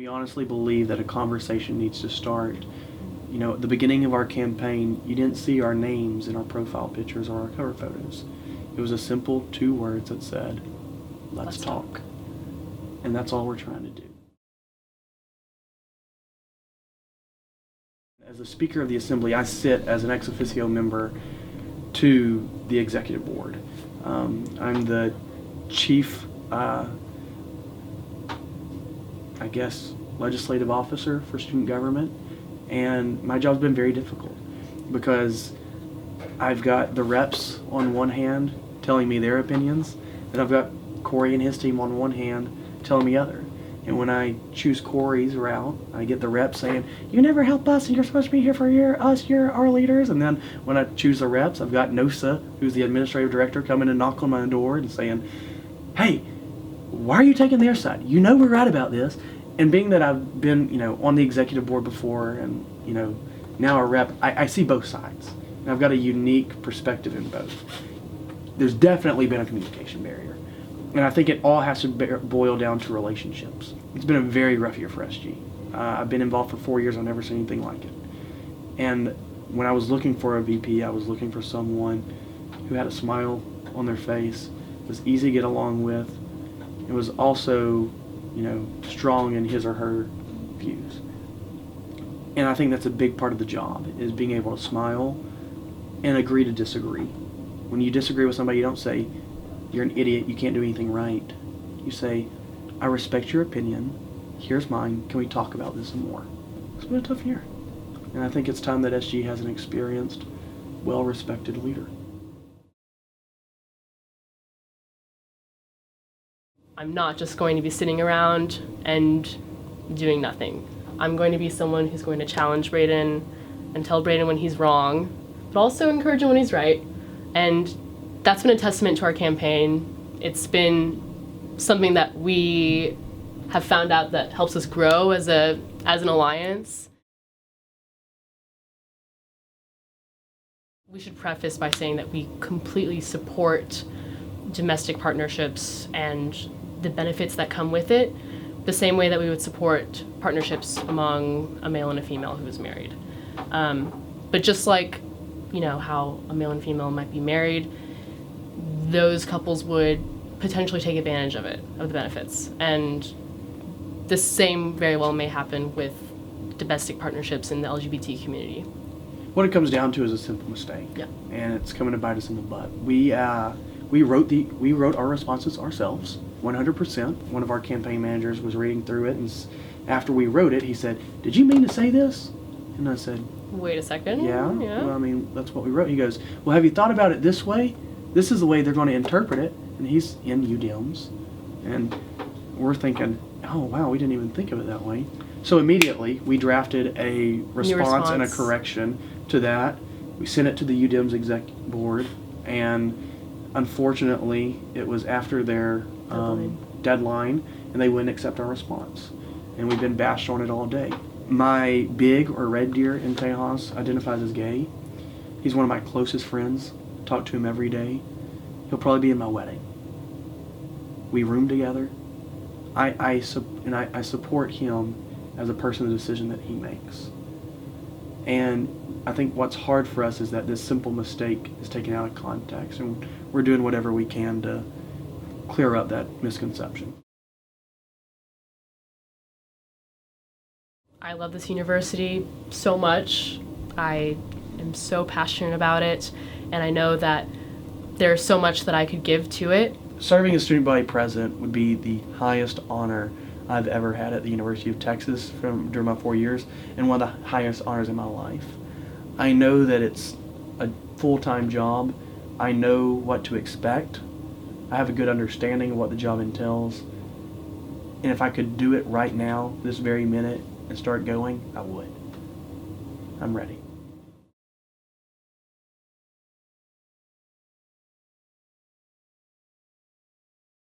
We honestly believe that a conversation needs to start. You know, at the beginning of our campaign, you didn't see our names in our profile pictures or our cover photos. It was a simple 2 words that said, let's talk. And that's all we're trying to do. As the Speaker of the Assembly, I sit as an ex officio member to the Executive Board. I'm the chief, legislative officer for student government, and my job's been very difficult because I've got the reps on one hand telling me their opinions, and I've got Corey and his team on one hand telling me other. And when I choose Corey's route, I get the reps saying, you never help us and you're supposed to be here for you're our leaders. And then when I choose the reps, I've got Nosa, who's the administrative director, coming and knocking on my door and saying, hey, why are you taking their side? You know we're right about this. And being that I've been, on the executive board before and, now a rep, I see both sides. And I've got a unique perspective in both. There's definitely been a communication barrier. And I think it all has to boil down to relationships. It's been a very rough year for SG. I've been involved for 4 years. I've never seen anything like it. And when I was looking for a VP, I was looking for someone who had a smile on their face, was easy to get along with, and was also, strong in his or her views. And I think that's a big part of the job, is being able to smile and agree to disagree. When you disagree with somebody, you don't say, you're an idiot, you can't do anything right. You say, I respect your opinion, here's mine, can we talk about this some more? It's been a tough year. And I think it's time that SG has an experienced, well-respected leader. I'm not just going to be sitting around and doing nothing. I'm going to be someone who's going to challenge Braydon and tell Braydon when he's wrong, but also encourage him when he's right. And that's been a testament to our campaign. It's been something that we have found out that helps us grow as an alliance. We should preface by saying that we completely support domestic partnerships and the benefits that come with it, the same way that we would support partnerships among a male and a female who is married. But just like, how a male and female might be married, those couples would potentially take advantage of the benefits. And the same very well may happen with domestic partnerships in the LGBT community. What it comes down to is a simple mistake. Yeah. And it's coming to bite us in the butt. We wrote our responses ourselves, 100%. One of our campaign managers was reading through it, and after we wrote it, he said, "Did you mean to say this?" And I said, "Wait a second. Yeah. Well, that's what we wrote." He goes, "Well, have you thought about it this way? This is the way they're going to interpret it." And he's in UDIMS, and we're thinking, "Oh wow, we didn't even think of it that way." So immediately we drafted a response and a correction to that. We sent it to the UDIMS exec board, and unfortunately it was after their deadline, and they wouldn't accept our response. And we've been bashed on it all day. My big, or red deer in Tejas, identifies as gay. He's one of my closest friends. Talk to him every day. He'll probably be in my wedding. We room together. I support him as a person, the decision that he makes. And I think what's hard for us is that this simple mistake is taken out of context, and we're doing whatever we can to clear up that misconception. I love this university so much. I am so passionate about it, and I know that there's so much that I could give to it. Serving as student body president would be the highest honor I've ever had at the University of Texas during my 4 years, and one of the highest honors in my life. I know that it's a full-time job. I know what to expect. I have a good understanding of what the job entails. And if I could do it right now, this very minute, and start going, I would. I'm ready.